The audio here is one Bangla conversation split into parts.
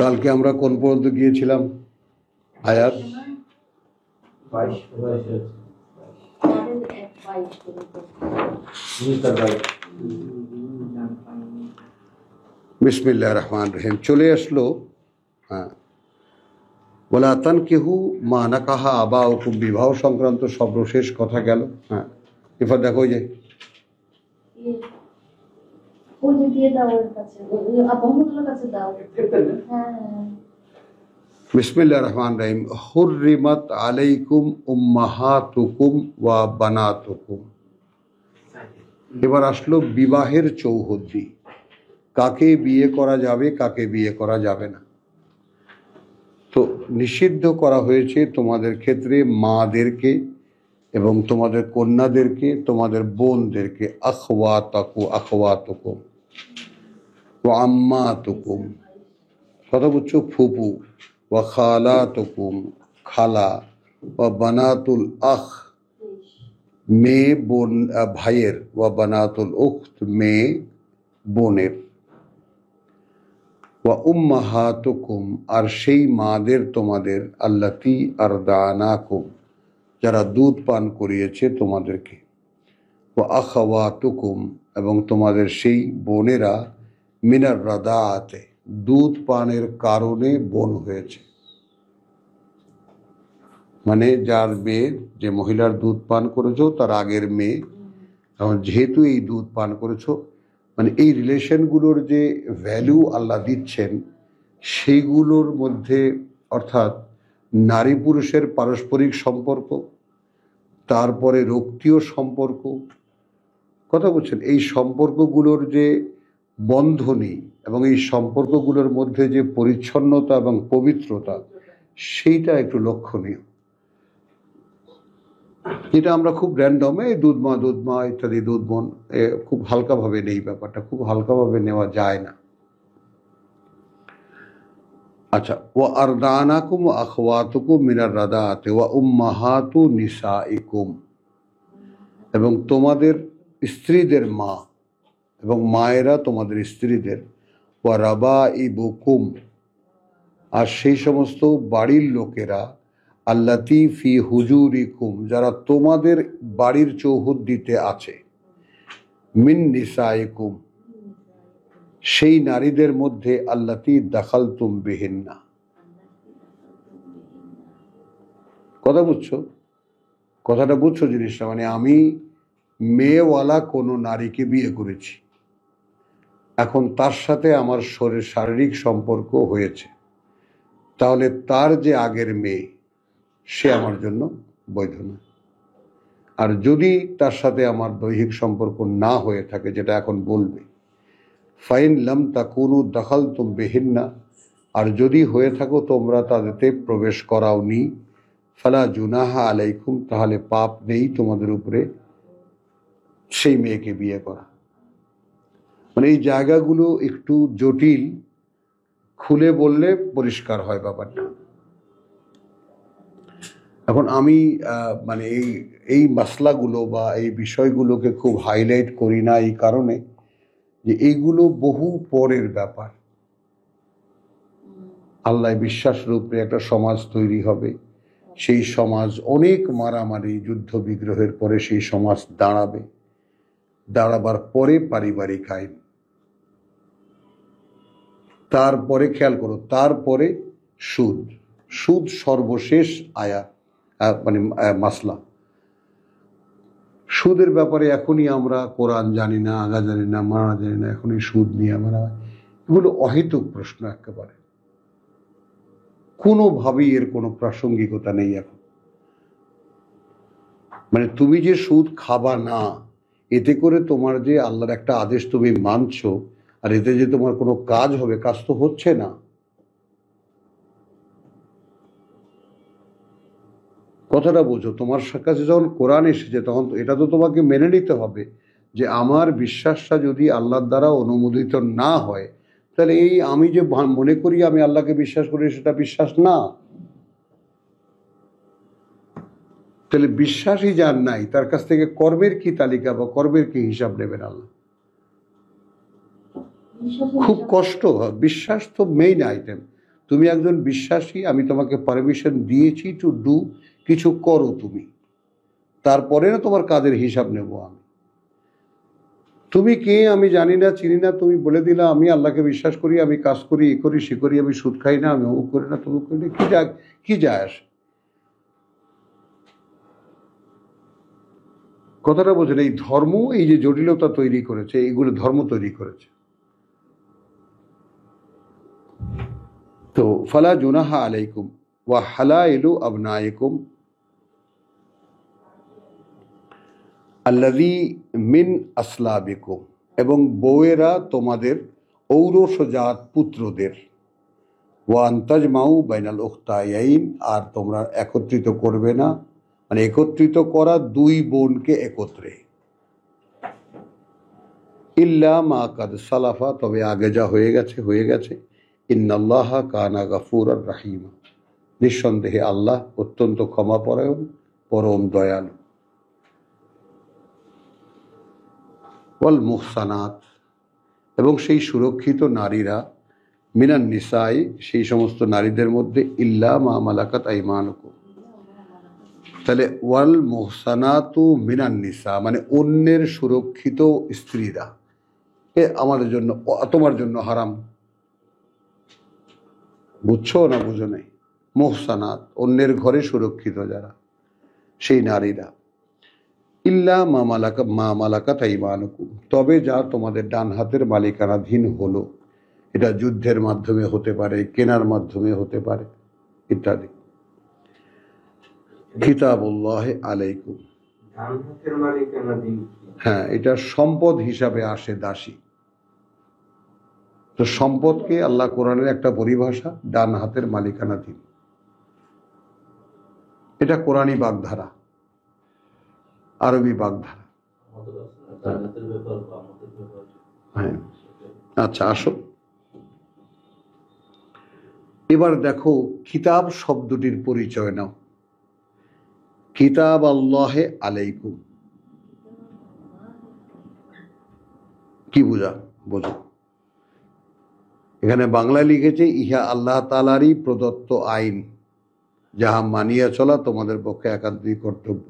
কালকে আমরা কোন পর্যন্ত গিয়েছিলাম? আয়াত 22। বিসমিল্লাহির রহমানির রহিম চলে আসলো। হ্যাঁ, ওয়ালা তানকিহু মা নাকাহা আবাউকুম, বিবাহ সংক্রান্ত সর্বশেষ কথা গেল। হ্যাঁ, এবার দেখো যে বিসমিল্লাহির রহমানির রহিম হুররিমাত আলাইকুম উম্মাহাতুকুম ওয়া বানাতুকুম। এবার আসলো বিবাহের চৌহদ্দি, কাকে বিয়ে করা যাবে, কাকে বিয়ে করা যাবে না। তো নিষিদ্ধ করা হয়েছে তোমাদের ক্ষেত্রে মাদেরকে এবং তোমাদের কন্যাদেরকে, তোমাদের বোনদেরকে, আখওয়াতুকুম ওয়া আম্মাতুকুম, কথা বুঝছো, ফুপু, ওয়া খালাতুকুম, খালা, ওয়া বানাতুল আখ, মেয়ে বোন ভাইয়ের, ওয়া বানাতুল উখত, মেয়ে বোনের, ওয়া উম্মাহাতুকুম, আর সেই মাদের তোমাদের, আল্লাতী আরদানাকুম, যারা দুধ পান করিয়েছে তোমাদেরকে, ওয়া আখাওয়াতুকুম, এবং তোমাদের সেই বোনেরা, মিনার রাদাআতে, দুধ পানের কারণে বোন হয়েছে। মানে যার মেয়ে, যে মহিলার দুধ পান করেছো তার আগের মেয়ে, এখন যেহেতু এই দুধ পান করেছো, মানে এই রিলেশনগুলোর যে ভ্যালু আল্লাহ দিচ্ছেন সেইগুলোর মধ্যে, অর্থাৎ নারী পুরুষের পারস্পরিক সম্পর্ক, তারপরে রক্তীয় সম্পর্ক, কথা বলছেন, এই সম্পর্কগুলোর যে বন্ধনী এবং এই সম্পর্কগুলোর মধ্যে যে পরিচ্ছন্নতা এবং পবিত্রতা, সেইটা একটু লক্ষণীয়। যেটা আমরা খুব র্যান্ডমে দুধ মা ইত্যাদি, দুধ বোন, খুব হালকাভাবে নেই, ব্যাপারটা খুব হালকাভাবে নেওয়া যায় না। আচ্ছা, ওয়া আরদানাকুম ওয়া আখওয়াতুকুম মিনার রাদাআতি ওয়া উম্মাহাতু নিসাইকুম, এবং তোমাদের স্ত্রীদের মা এবং মায়েরা তোমাদের স্ত্রীদের, ওয়া রাবাইবুকুম, আর সেই সমস্ত বাড়ির লোকেরা, আল্লাতী ফি হুজুরিকুম, যারা তোমাদের বাড়ির চৌহদ্দিতে আছে, মিন নিসাইকুম, সেই নারীদের মধ্যে, আল্লাতী দাখালতুম বিহিন্না, কথা বুঝছো, কথাটা বুঝছো জিনিসটা, মানে আমি মেয়েওয়ালা কোনো নারীকে বিয়ে করেছি, এখন তার সাথে আমার শারীরিক সম্পর্ক হয়েছে, তাহলে তার যে আগের মেয়ে সে আমার জন্য বৈধ না। আর যদি তার সাথে আমার দৈহিক সম্পর্ক না হয়ে থাকে, যেটা এখন বলবে, ফাইন লাম তাকুনু দাখালতুম বিহিন্না, আর যদি হয়ে থাকো তোমরা তাদেরতে প্রবেশ করাওনি, ফালা জুনাহা আলাইকুম, তাহলে পাপ নেই তোমাদের উপরে সেই মেয়েকে বিয়ে করা। মানে এই জায়গাগুলো একটু জটিল, খুলে বললে পরিষ্কার হয় ব্যাপারটা। এখন আমি মানে এই মাসলাগুলো বা এই বিষয়গুলোকে খুব হাইলাইট করি না এই কারণে যে এইগুলো বহু পরের ব্যাপার। আল্লাহ বিশ্বাসের উপরে একটা সমাজ তৈরি হবে, সেই সমাজ অনেক মারামারি যুদ্ধ বিগ্রহের পরে সেই সমাজ দাঁড়াবে, দাঁড়াবার পরে পারিবারিক আইন, তারপরে খেয়াল করো, তারপরে সুদ, সুদ সর্বশেষ আয়াত, মানে মাসলা। সুদের ব্যাপারে এখনই আমরা কোরআন জানি না, আগা জানি না, মানা জানি না, এখনই সুদ নিয়ে আমরা, এগুলো অহেতুক প্রশ্ন, একেবারে কোনোভাবেই এর কোনো প্রাসঙ্গিকতা নেই এখন। মানে তুমি যে সুদ খাবা না, এতে করে তোমার যে আল্লাহর একটা আদেশ তুমি মানছো, আর এতে যে তোমার কোনো কাজ হবে, কাজ তো হচ্ছে না। কথাটা বোঝো, তোমার কাছে যখন কোরআন এসেছে তখন এটা তো তোমাকে মেনে নিতে হবে যে আমার বিশ্বাসটা যদি আল্লাহর দ্বারা অনুমোদিত না হয়, তাহলে এই আমি যে মনে করি আমি আল্লাহকে বিশ্বাস করি, সেটা বিশ্বাস না। তাহলে বিশ্বাসই যার নাই, তার কাছ থেকে কর্মের কি তালিকা বা কর্মের কি হিসাব নেবেন আল্লাহ? খুব কষ্ট হয়। বিশ্বাস তো মেইন আইটেম, তুমি একজন বিশ্বাসী, আমি তোমাকে পারমিশন দিয়েছি টু ডু, কিছু করো তুমি, তারপরে না তোমার কাজের হিসাব নেব আমি। তুমি কে আমি জানি না, চিনি না, তুমি বলে দিলা আমি আল্লাহকে বিশ্বাস করি, আমি কাজ করি, এ করি, সে করি, আমি সুদ খাই না, আমি অমুক করি না, তমুক করি না, কি যায় আসে? কথাটা বোঝেন? এই ধর্ম এই যে জটিলতা তৈরি করেছে, এইগুলো ধর্ম তৈরি করেছে। তো ফালা জুনাহা আলাইকুম ওয়া হালাইলু আবনাইকুম আল্লাযী মিন আসলাবিকুম, এবং বউয়েরা তোমাদের ঔরসজাত পুত্রদের, ওয়া আন তাজমাউ বাইনাল উখতায়াইন, আর তোমরা একত্রিত করবে না, মানে একত্রিত করা দুই বোনকে একত্রে, ইল্লা মা কাদ সালাফা, তবে আগে যা হয়ে গেছে হয়ে গেছে, ইন্নাল্লাহা কানা গাফুরার রাহিমা, নিঃসন্দেহে আল্লাহ অত্যন্ত ক্ষমাপরায়ণ, পরম দয়ালু। ওয়াল মুহসানাত, এবং সেই সুরক্ষিত নারীরা, মিনান নিসাই, সেই সমস্ত নারীদের মধ্যে, ইল্লা মা মালাকাত আইমানুকুম, তাহলে ওয়াল মুহসানাতু মিনান নিসা মানে অন্যের সুরক্ষিত স্ত্রীরা, এ আমাদের জন্য, তোমার জন্য হারাম। বুঝছো না বুঝো নাই? মুহসানাত, অন্যের ঘরে সুরক্ষিত যারা, সেই নারীরা, ইল্লা মা মালাকাত আইমানুকুম, তবে যা তোমাদের ডান হাতের মালিকানাধীন হলো, এটা যুদ্ধের মাধ্যমে হতে পারে, কেনার মাধ্যমে হতে পারে, ইত্যাদি। কিতাবুল্লাহ আলাইকুম, হ্যাঁ, এটা সম্পদ হিসাবে আসে দাসী। তো সম্পদকে আল্লাহ কোরআনের একটা পরিভাষা, ডান হাতের মালিকানাধীন, এটা কোরআনী বাগধারা, আরবি বাগধারা। হ্যাঁ, আচ্ছা আসো এবার দেখো কিতাব শব্দটির পরিচয় নাও। কিতাব আল্লাহে আলাইকুম কি বোঝো? এখানে বাংলা লিখেছে, ইহা আল্লাহ তাআলারই প্রদত্ত আইন, যাহা মানিয়া চলা তোমাদের পক্ষে একান্তই কর্তব্য।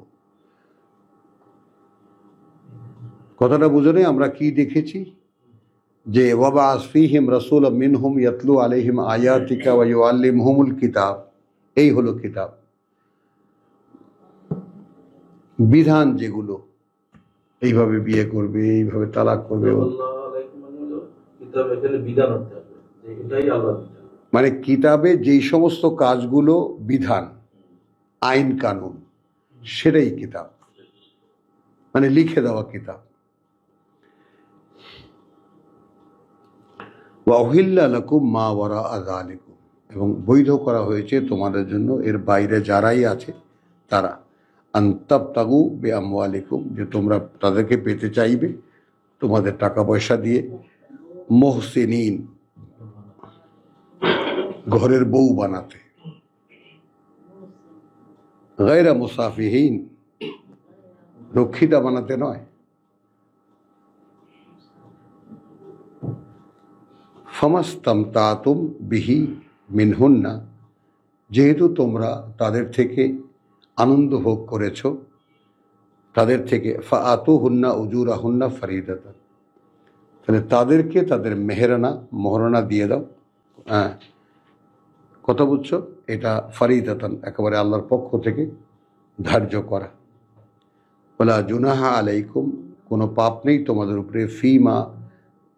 কথাটা বুঝো নেই? আমরা কি দেখেছি যে ওয়াবা'আস ফীহিম রাসূলাম মিনহুম ইয়াতলু আলাইহিম আয়াতিকা ওয়া ইউআল্লিমুহুমুল কিতাব, এই হলো কিতাব, বিধান যেগুলো, এইভাবে বিয়ে করবে, এইভাবে তালাক করবে, মানে কিতাবে যেই সমস্ত কাজগুলো বিধান, আইন কানুন, সেটাই কিতাব, মানে লিখে দেওয়া কিতাব। ওয়া উহিল্লা লাকুম মা ওয়ারাআ যালিকুম, এবং বৈধ করা হয়েছে তোমাদের জন্য এর বাইরে যারাই আছে তারা, আন তাবতাগু বিআমওয়ালিকুম, যে তোমরা তাদেরকে পেতে চাইবে তোমাদের টাকা পয়সা দিয়ে, মুহসিনিন, ঘরের বউ বানাতে, গায়রা মুসাফিহিন, রক্ষিতা বানাতে নয়। ফামাস্তামতাতুম বিহি মিনহুন্না, যেহেতু তোমরা তাদের থেকে আনন্দ ভোগ করেছ, তাদের থেকে, ফাআতুহুন্না উজুরাহুন্না ফরিদাতান, তাহলে তাদেরকে তাদের মোহরানা দিয়ে দাও। হ্যাঁ, কথা বুঝছো? এটা ফরিদাতান, একেবারে আল্লাহর পক্ষ থেকে ধার্য করা। ওয়ালা জুনাহা আলাইকুম, কোনো পাপ নেই তোমাদের উপরে, ফিমা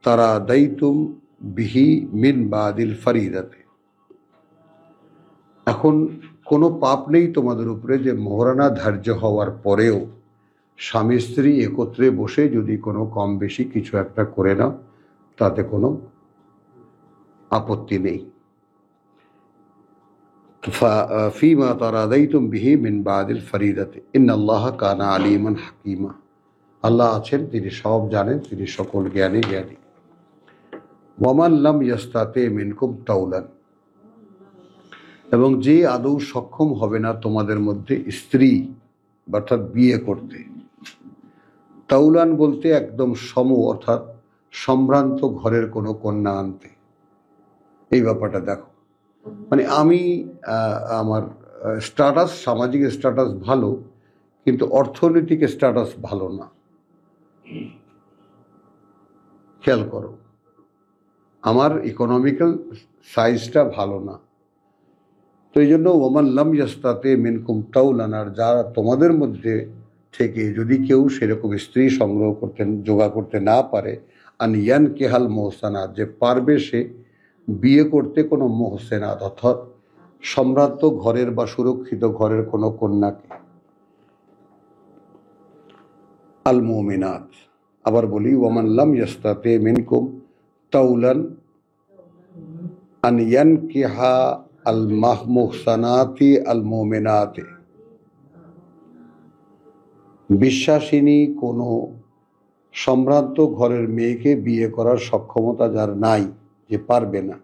তারাদাইতুম বিহি মিন বাদিল ফরিদাতে, এখন কোনো পাপ নেই তোমাদের উপরে যে মোহরানা ধার্য হওয়ার পরেও স্বামী স্ত্রী একত্রে বসে যদি কোনো কম বেশি কিছু একটা করে নাও, তাতে কোনো আপত্তি নেই। ফিমা তারাদাইতুম বিহি মিন বাদিল ফরিদাতে ইন্নাল্লাহা কানা আলিমান হাকিমা, আল্লাহ আছেন, তিনি সব জানেন, তিনি সকল জ্ঞানী। ওয়ামান লাম ইয়াস্তাতে মিনকুম তাওলান, এবং যে আদৌ সক্ষম হবে না তোমাদের মধ্যে স্ত্রী অর্থাৎ বিয়ে করতে, তাওলান বলতে একদম অর্থাৎ সম্ভ্রান্ত ঘরের কোনো কন্যা আনতে, এই ব্যাপারটা দেখো। মানে আমি আমার স্ট্যাটাস, সামাজিক স্ট্যাটাস ভালো, কিন্তু অর্থনৈতিক স্ট্যাটাস ভালো না। খেয়াল করো, আমার ইকোনমিক্যাল সাইজটা ভালো না। তো এই জন্য ওমান লাম ইয়াস্তাতে মিনকুম তাওলান, আর যারা তোমাদের মধ্যে থেকে যদি কেউ সেরকম স্ত্রী সংগ্রহ করতে, জোগাড় করতে না পারে, আন ইয়ান কেহাল মোহসানাত, যে পারবে সে বিয়ে করতে কোনো মোহসেনাত, অর্থাৎ সম্ভ্রান্ত ঘরের বা সুরক্ষিত ঘরের কোনো কন্যাকে, আল মুমিনাত। আবার বলি, ওমান লাম ইয়াস্তাতে মিনকুম তাওলান আন ইয়ানকিহা আল মুহসানাতি আল মুমিনাতে, বিশ্বাসিনী কোনো সম্ভ্রান্ত ঘরের মেয়েকে বিয়ে করার সক্ষমতা যার নাই, যে পারবে না,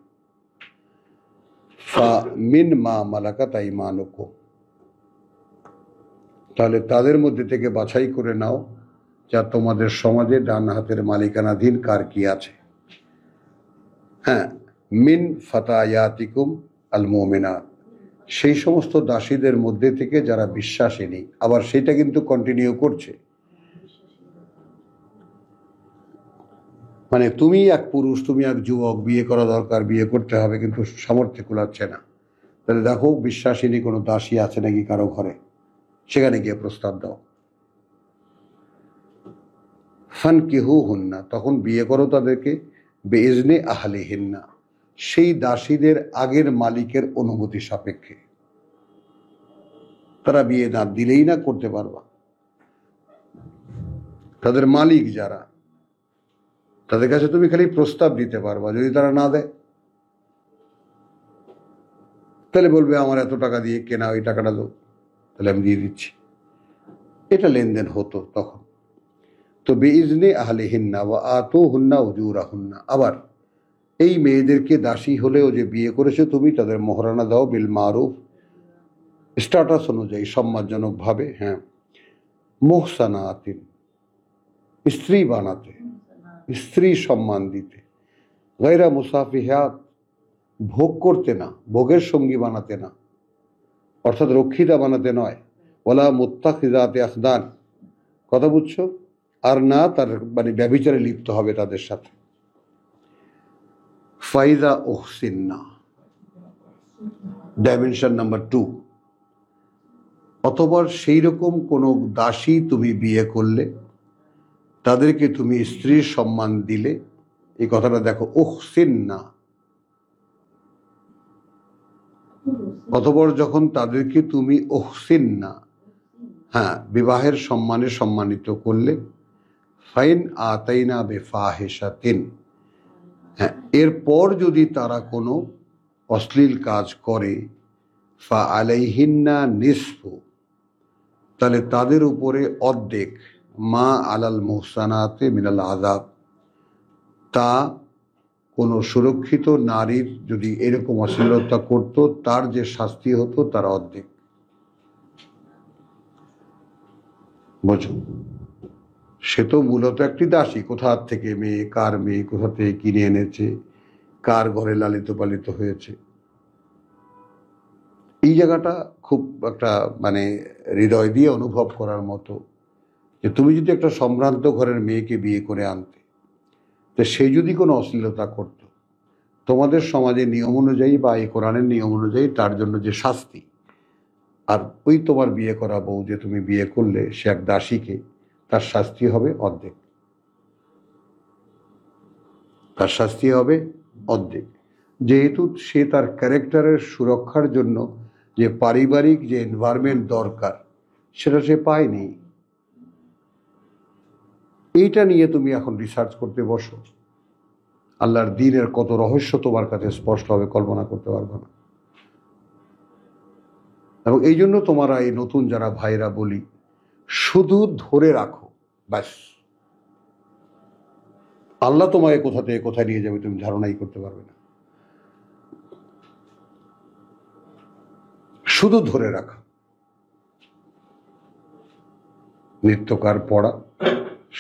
ফা মিন মা মালাকাত আইমানুকুম, তাহলে তাদের মধ্যে থেকে বাছাই করে নাও যা তোমাদের সমাজে ডান হাতের মালিকানাধীন কার কি আছে। হ্যাঁ, মিন ফাতায়াতিকুম আল মুমিনাত, সেই সমস্ত দাসীদের মধ্যে থেকে যারা বিশ্বাসিনী। আবার সেটা কিন্তু কন্টিনিউ করছে, মানে তুমি এক পুরুষ, তুমি এক যুবক, বিয়ে করা দরকার, বিয়ে করতে হবে, কিন্তু সামর্থ্য কুলাচ্ছে না, তাহলে দেখো বিশ্বাসিনী কোনো দাসী আছে নাকি কারো ঘরে, সেখানে গিয়ে প্রস্তাব দাও। ফানকিহু হুন্না, তখন বিয়ে করো তাদেরকে, বেইজনে আহলিহিন্না, সেই দাসীদের আগের মালিকের অনুমতি সাপেক্ষে। তারা বিয়ে না দিলেই না করতে পারবা, তাদের মালিক যারা, তাদের কাছে তুমি খালি প্রস্তাব দিতে পারবা। যদি তারা না দেয়, তাহলে বলবে আমার এত টাকা দিয়ে কেনা, ওই টাকাটা দাও, তাহলে আমি দিয়ে দিচ্ছি। এটা লেনদেন হতো তখন। তো বেইজনে আহলিহিন্না ওয়া আতুহুন্না উজুরাহুন্না, আবার এই মেয়েদেরকে দাসী হলেও যে বিয়ে করেছো তুমি, তাদের মোহরানা দাও বিল মারুফ, স্ট্যাটাস অনুযায়ী সম্মানজনক ভাবে। হ্যাঁ, মুহসানাতিন, স্ত্রী বানাতে, স্ত্রী সম্মান দিতে, গায়রা মুসাফিহাত, ভোগ করতে না, ভোগের সঙ্গী বানাতে না, অর্থাৎ রক্ষিতা বানাতে নয়, ওয়ালা মুত্তাখিযাতে আখদান, কথা বুঝছো, আর না তার মানে ব্যভিচারে লিপ্ত হবে তাদের সাথে। ফাইদা উহসিন্না, ডাইমেনশন নাম্বার 2, অথবা সেই রকম কোনো দাসী তুমি বিয়ে করলে, তাদেরকে তুমি স্ত্রীর সম্মান দিলে, এই কথাটা দেখো, উহসিন্না, অতঃপর যখন তাদেরকে তুমি উহসিন্না, হ্যাঁ, বিবাহের সম্মানে সম্মানিত করলে, ফাইন আতাইনা বিফাহিশাতিন, হ্যাঁ, এরপর যদি তারা কোনো অশ্লীল কাজ করে, ফা আলাইহিন্না নিসফু, তাহলে তাদের উপরে অর্ধেক, মা আলাল মুহসানাতে মিনাল আযাব, তা কোনো সুরক্ষিত নারীর যদি এরকম অশ্লীলতা করত, তার যে শাস্তি হতো তার অর্ধেক। বোঝো, সে তো মূলত একটি দাসী, কোথা থেকে মেয়ে, কার মেয়ে, কোথা থেকে কিনে এনেছে, কার ঘরে লালিত পালিত হয়েছে। এই জায়গাটা খুব একটা মানে হৃদয় দিয়ে অনুভব করার মতো, যে তুমি যদি একটা সম্ভ্রান্ত ঘরের মেয়েকে বিয়ে করে আনতে, তো সে যদি কোনো অশ্লীলতা করত, তোমাদের সমাজের নিয়ম অনুযায়ী বা এই কোরআনের নিয়ম অনুযায়ী তার জন্য যে শাস্তি, আর ওই তোমার বিয়ে করা বউ যে তুমি বিয়ে করলে সে এক দাসীকে, তার শাস্তি হবে অর্ধেক, তার শাস্তি হবে অর্ধেক। যেহেতু সে তার ক্যারেক্টারের সুরক্ষার জন্য যে পারিবারিক যে এনভায়রনমেন্ট দরকার, সেটা সে পায়নি। এইটা নিয়ে তুমি এখন রিসার্চ করতে বসো, আল্লাহর দ্বীনের কত রহস্য তোমার কাছে স্পষ্টভাবে কল্পনা করতে পারবে না। এবং এই জন্য তোমরা এই নতুন যারা ভাইরা বলি, শুধু ধরে রাখো ব্যাস, আল্লাহ তোমাকে কোথা থেকে কোথায় নিয়ে যাবে তুমি ধারণাই করতে পারবে না। শুধু ধরে রাখা, নিত্যকার পড়া,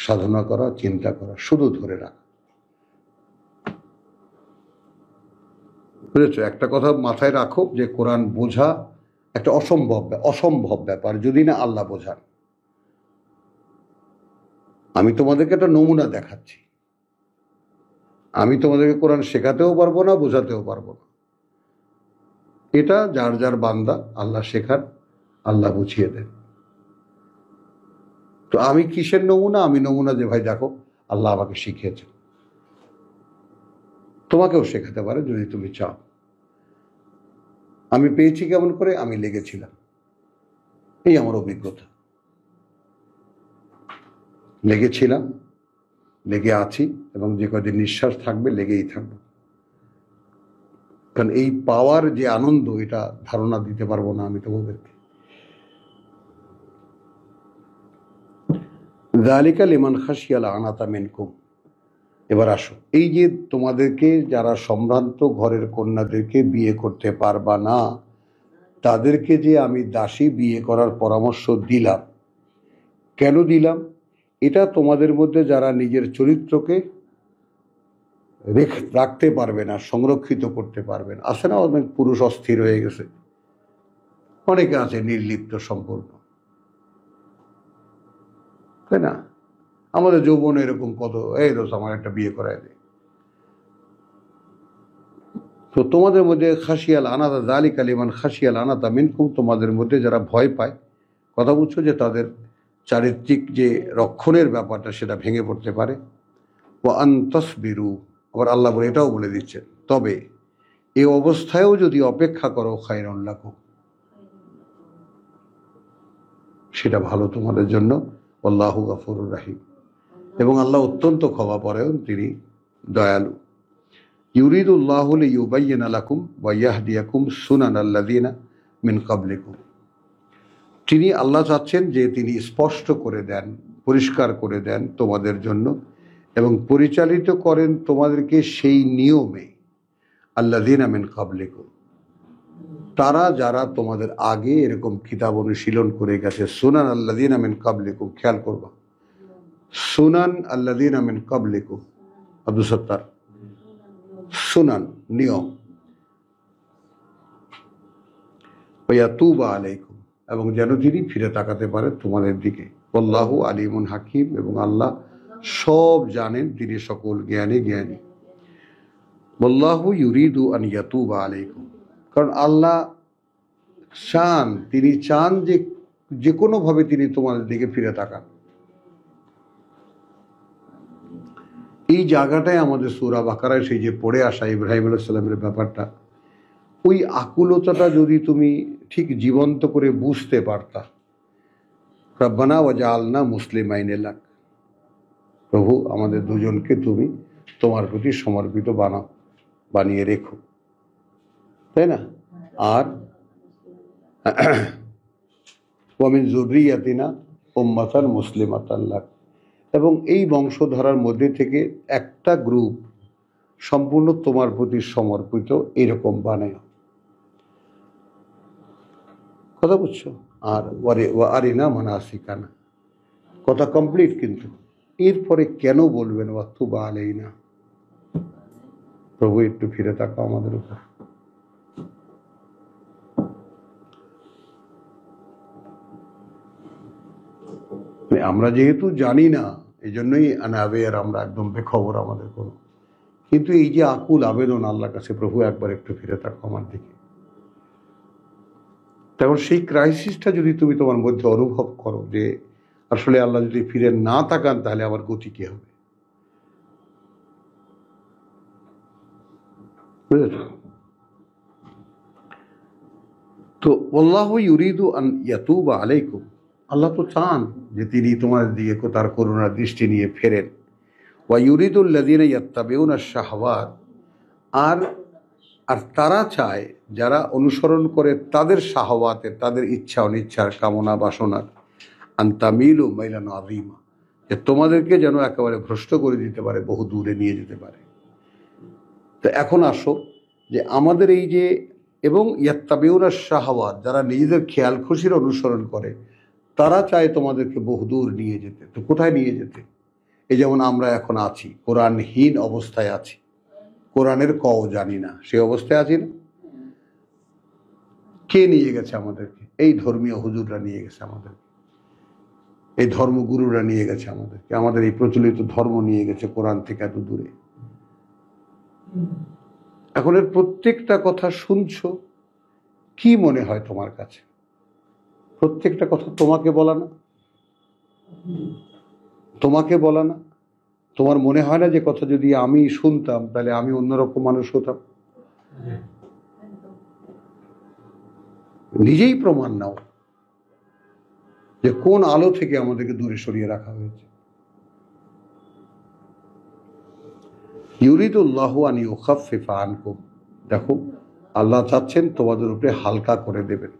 সাধনা করা, চিন্তা করা, শুধু ধরে রাখা। বুঝেছো? একটা কথা মাথায় রাখো যে কোরআন বোঝা একটা অসম্ভব ব্যাপার যদি না আল্লাহ বোঝান। আমি তোমাদেরকে একটা নমুনা দেখাচ্ছি, আমি তোমাদেরকে কোরআন শেখাতেও পারবো না, বোঝাতেও পারবো না। এটা যার যার বান্দা, আল্লাহ শেখান, আল্লাহ বুঝিয়ে দেন। তো আমি কিসের নমুনা? আমি নমুনা যে ভাই দেখো আল্লাহ আমাকে শিখিয়েছেন, তোমাকেও শেখাতে পারে যদি তুমি চাও। আমি পেয়েছি কেমন করে? আমি লেগেছিলাম, এই আমার অভিজ্ঞতা। লেগেছিলাম, লেগে আছি, এবং যে কদিন নিঃশ্বাস থাকবে লেগেই থাকবো। কারণ এই পাওয়ার যে আনন্দ, এটা ধারণা দিতে পারবো না আমি তোমাদেরকে। যালিকা লিমান খাশিয়াল আনাতা মিনকুম। এবার আসো, এই যে তোমাদেরকে যারা সম্ভ্রান্ত ঘরের কন্যাদেরকে বিয়ে করতে পারবা না, তাদেরকে যে আমি দাসী বিয়ে করার পরামর্শ দিলাম, কেন দিলাম? এটা তোমাদের মধ্যে যারা নিজের চরিত্রকে রাখতে পারবে না, সংরক্ষিত করতে পারবে না। আছে না অনেক পুরুষ অস্থির হয়ে গেছে, অনেকে আছে নির্লিপ্ত সম্পূর্ণ, তাই না? আমাদের যৌবনে এরকম কত, এই দোষ আমার একটা বিয়ে করায় দে। তো তোমাদের মধ্যে খাসিয়াল আনাতা যালিকা লিমান খাসিয়াল আনাতা মিনকুম, তোমাদের মধ্যে যারা ভয় পায়, কথা বুঝছো, যে তাদের চারিত্রিক যে রক্ষণের ব্যাপারটা সেটা ভেঙে পড়তে পারে। ওয়া আন তাসবিরু, আবার আল্লাহ বলে এটাও বলে দিচ্ছেন, তবে এই অবস্থায়ও যদি অপেক্ষা করো খায়রুন লাকুম, সেটা ভালো তোমাদের জন্য। আল্লাহু গফুরুর রাহিম, এবং আল্লাহ অত্যন্ত ক্ষমাপরায়ণ, তিনি দয়ালু। ইউরিদুল্লাহু লিইউবাইয়িনা লাকুম ওয়া ইয়াহদিয়াকুম সুনানাল্লাযিনা মিন ক্বাবলিকুম। তিনি আল্লাহ চাচ্ছেন যে তিনি স্পষ্ট করে দেন, পরিষ্কার করে দেন তোমাদের জন্য, এবং পরিচালিত করেন তোমাদেরকে সেই নিয়মে, আল্লাযিনা মিন ক্বাবলিকুম, তারা যারা তোমাদের আগে এরকম কিতাব অনুশীলন করে গেছে। সুনান আল্লাযিনা মিন ক্বাবলিকুম, খেয়াল করবা, সুনান আল্লাযিনা মিন ক্বাবলিকুম, আব্দুল সত্তার, সুনান নিয়ম, ওয়া ইয়াতুবা আলাইকুম, এবং যেন তিনি ফিরে তাকাতে পারে তোমাদের দিকে। আল্লাহু আলিমুন হাকিম, এবং আল্লাহ সব জানেন, তিনি সকল জ্ঞানী জ্ঞানী। আল্লাহু ইউরিদু আন ইয়াতুবা আলাইকুম, কারণ আল্লাহ চান, তিনি চান যে যে কোনোভাবে তিনি তোমাদের দিকে ফিরে তাকান। এই জায়গাটায় আমাদের সূরা বাকারায় সেই যে পড়ে আসা ইব্রাহিম আলাইহিস সালামের ব্যাপারটা, ওই আকুলতাটা যদি তুমি ঠিক জীবন্ত করে বুঝতে পারতা। রব্বানা ওয়াজআলনা মুসলিমাইন লাক, প্রভু আমাদের দুজনকে তুমি তোমার প্রতি সমর্পিত বানিয়ে রেখো, তাই না? আর ওয়া মিন যুররিয়াতিনা উম্মাতান মুসলিমাতান লাক, এবং এই বংশধারার মধ্যে থেকে একটা গ্রুপ সম্পূর্ণ তোমার প্রতি সমর্পিত, এরকম বানায়। কথা বুঝছো? আর আরিনা মানাসিকানা, কথা কমপ্লিট, কিন্তু এরপরে কেন বলবেন ওয়াতুবা আলাইনা, প্রভু একটু ফিরে তাকাও আমাদের উপর। আমরা যেহেতু জানি না, এই জন্যই আনাওয়ের, আমরা একদম বেখবর আমাদের কোনো, কিন্তু এই যে আকুল আবেদন আল্লাহর কাছে, প্রভু একবার একটু ফিরে তাকাও আমার দিকে, তখন সেই ক্রাইসিসটা যদি তুমি তোমার মধ্যে অনুভব করো যে আসলে আল্লাহ যদি ফিরে না তাকান তাহলে আমার গতি কি হবে, বুঝেছ? তো আল্লাহু ইউরিদু আন ইয়াতুবা আলাইকুম, আল্লাহ তো চান যে তিনি তোমার দিকে তার করুণার দৃষ্টি নিয়ে ফেরেন। ওয়া ইউরিদুল লাযিনা ইয়াত্তাবিউনা শাহওয়াত, আর তারা চায় যারা অনুসরণ করে তাদের শাহওয়াতের, তাদের ইচ্ছা অনিচ্ছার, কামনা বাসনার, আনতামিলু মাইলান আযীমা, যে তোমাদেরকে যেন একেবারে ভ্রষ্ট করে দিতে পারে, বহু দূরে নিয়ে যেতে পারে। তো এখন আসো যে আমাদের এই যে, এবং ইয়াত্তাবিউনা শাহওয়াত, যারা নিজেদের খেয়াল খুশির অনুসরণ করে, তারা চায় তোমাদেরকে বহুদূর নিয়ে যেতে। তো কোথায় নিয়ে যেতে? এই যেমন আমরা এখন আছি, কোরআনহীন অবস্থায় আছি, কোরআনের কও জানি না, সে অবস্থায় আছি না? কে নিয়ে গেছে আমাদেরকে? এই ধর্মীয় হুজুররা নিয়ে গেছে আমাদেরকে, এই ধর্মগুরুরা নিয়ে গেছে আমাদেরকে, আমাদের এই প্রচলিত ধর্ম নিয়ে গেছে কোরআন থেকে এত দূরে। এখন এর প্রত্যেকটা কথা শুনছো, কি মনে হয় তোমার কাছে? প্রত্যেকটা কথা তোমাকে বলা না? তোমাকে বলা না? তোমার মনে হয় না যে কথা যদি আমি শুনতাম তাহলে আমি অন্যরকম মানুষ হতাম? নিজেই প্রমাণ নাও যে কোন আলো থেকে আমাদেরকে দূরে সরিয়ে রাখা হয়েছে। ইউরিদুল্লাহু আন ইউখাফফিফা আনকুম, দেখো আল্লাহ চাচ্ছেন তোমাদের উপরে হালকা করে দেবেন,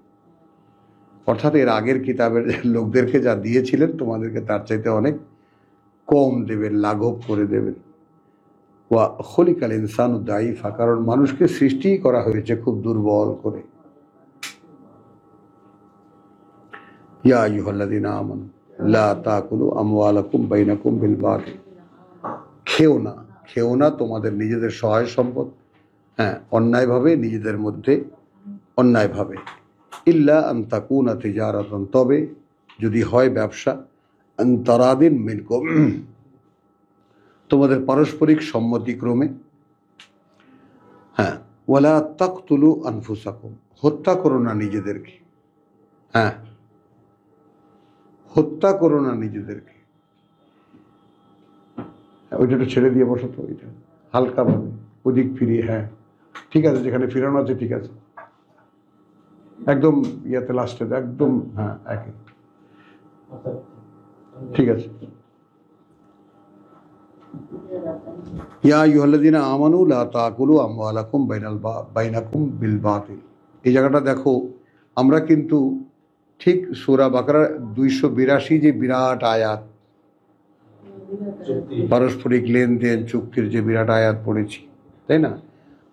অর্থাৎ এর আগের কিতাবের লোকদেরকে যা দিয়েছিলেন তোমাদেরকে তার চাইতে অনেক কম দেবেন, লাঘব করে দেবেন। ওয়া খলিকাল ইনসানু দাইফা, কারণ মানুষকে সৃষ্টি করা হয়েছে খুব দুর্বল করে। ইয়া আইয়ুহাল্লাযীনা আমানু লা তাকুলু আমওয়ালাকুম বাইনাকুম বিল বাতিল, খেও না তোমাদের নিজেদের সহায় সম্পদ অন্যায়ভাবে, নিজেদের মধ্যে অন্যায়ভাবে। ইল্লা আন তাকুনা তিজারাতান, তবে যদি হয় ব্যবসা, আন তারাদিন মিনকুম, তোমাদের পারস্পরিক সম্মতিক্রমে। ওয়ালা তাকতুলু আনফুসাকুম, হত্যা করো না নিজেদেরকে, হত্যা করো না নিজেদেরকে। ওইটা একটু ছেড়ে দিয়ে বসো তো, ওইটা হালকা ভাবে ওদিক ফিরিয়ে। ঠিক আছে, যেখানে ফিরানো আছে ঠিক আছে, একদম ইয়াতে লাস্টে একদম একই, ঠিক আছে। ইয়া আইয়ুহাল্লাযীনা আমানু লা তাকুলু আমওয়ালাকুম বাইনাকুম বিল বাতিল, এই জায়গাটা দেখো, আমরা কিন্তু ঠিক সূরা বাকারা 282 যে বিরাট আয়াত, পারস্পরিক লেনদেন চুক্তির যে বিরাট আয়াত পড়েছি, তাই না?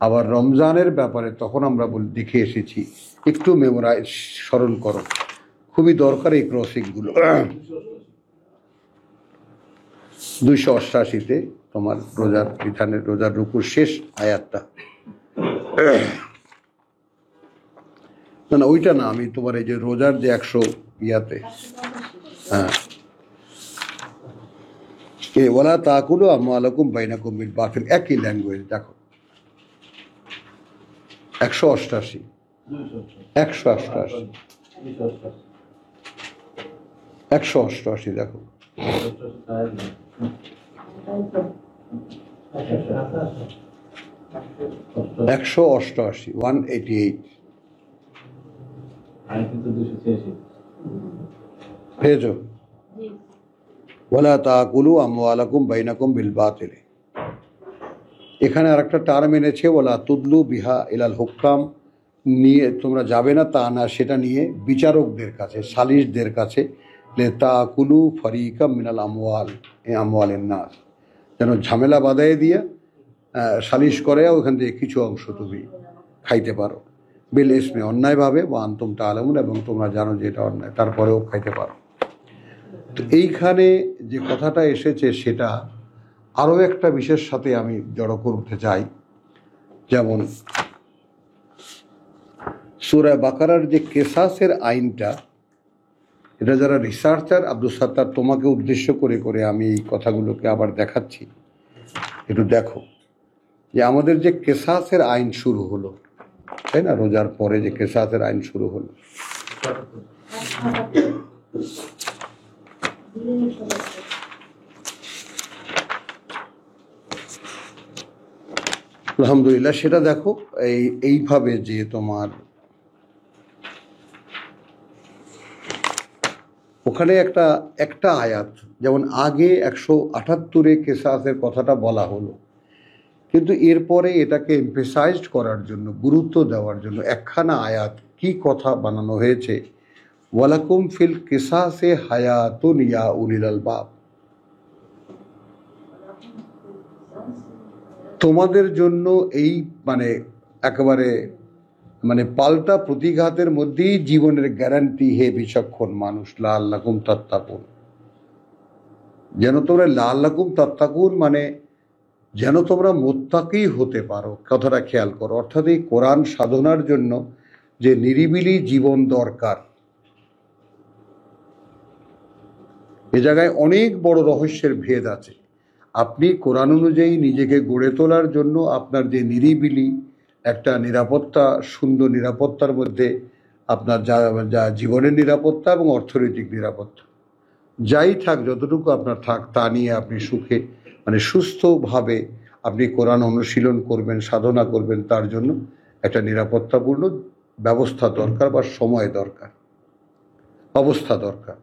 আবার রমজানের ব্যাপারে তখন আমরা দেখে এসেছি, একটু মেমোরাইজ স্মরণ করো, খুবই দরকার এই ক্রসিংগুলো। 288-তে তোমার রোজার বিধানের, রোজার রুকুর শেষ আয়াতটা, না ওইটা না, আমি তোমার এই যে রোজার যে 100 ইয়াতে, ওয়ালা তাকুলু আমওয়ালাকুম বাইনাকুম বিল বাতিল, একই ল্যাঙ্গুয়েজ। দেখো 188 188 দেখো, 188 188 পেয়েছো? ওয়ালা তাকুলু আমওয়ালাকুম বাইনাকুম বিল বাতিল, এখানে আরেকটা টার্ম এনেছে, ওয়ালা তুদলু বিহা ইলাল হুক্কাম, নিয়ে তোমরা যাবে না তা না, সেটা নিয়ে বিচারকদের কাছে, সালিশদের কাছে, লে তাকুলু ফারিকাম মিনাল আমওয়ালিন নাস, যেন ঝামেলা বাধায় দিয়ে সালিশ করে ওখান থেকে কিছু অংশ তুমি খাইতে পারো, বিল ইসমে, অন্যায়ভাবে, বা আনতুম তাআলামুন, এবং তোমরা জানো যে এটা অন্যায়, তারপরেও খাইতে পারো। তো এইখানে যে কথাটা এসেছে সেটা আরও একটা বিশেষ সাথে আমি জড়ো করতে চাই। যেমন সূরা বাকারার যে কেসাসের আইনটা, এটা যারা রিসার্চার, আব্দুল সাত্তার তোমাকে উদ্দেশ্য করে করে আমি এই কথাগুলোকে আবার দেখাচ্ছি, একটু দেখো যে আমাদের যে কেসাসের আইন শুরু হলো, তাই না, রোজার পরে যে কেসাসের আইন শুরু হলো, আলহামদুলিল্লাহ, সেটা দেখো এইভাবে যে তোমার ওখানে একটা আয়াত, যেমন আগে 178-এ কেসাসের কথাটা বলা হলো, কিন্তু এরপরে এটাকে এমফেসাইজড করার জন্য, গুরুত্ব দেওয়ার জন্য একখানা আয়াত কি কথা বানানো হয়েছে, ওয়ালাকুম ফিল কিসাসে হায়াতুন ইয়া উলিল আলবাব, তোমাদের জন্য এই একেবারে পাল্টা প্রতিঘাতের মধ্যেই জীবনের গ্যারান্টি, হে বিচক্ষণ মানুষ, লাআল্লাকুম তাত্তাকুন, যেন তোমরা লাআল্লাকুম তাত্তাকুন যেন তোমরা মুত্তাকি হতে পারো। কথাটা খেয়াল করো। অর্থাৎ এই কোরআন সাধনার জন্য যে নিরিবিলি জীবন দরকার, এ জায়গায় অনেক বড় রহস্যের ভেদ আছে। আপনি কোরআন অনুযায়ী নিজেকে গড়ে তোলার জন্য আপনার যে নিরিবিলি একটা নিরাপত্তা, সুন্দর নিরাপত্তার মধ্যে আপনার যা জীবনের নিরাপত্তা এবং অর্থনৈতিক নিরাপত্তা যাই থাক, যতটুকু আপনার থাক, তা নিয়ে আপনি সুখে মানে সুস্থভাবে আপনি কোরআন অনুশীলন করবেন, সাধনা করবেন, তার জন্য একটা নিরাপত্তাপূর্ণ ব্যবস্থা দরকার বা সময় দরকার, অবস্থা দরকার।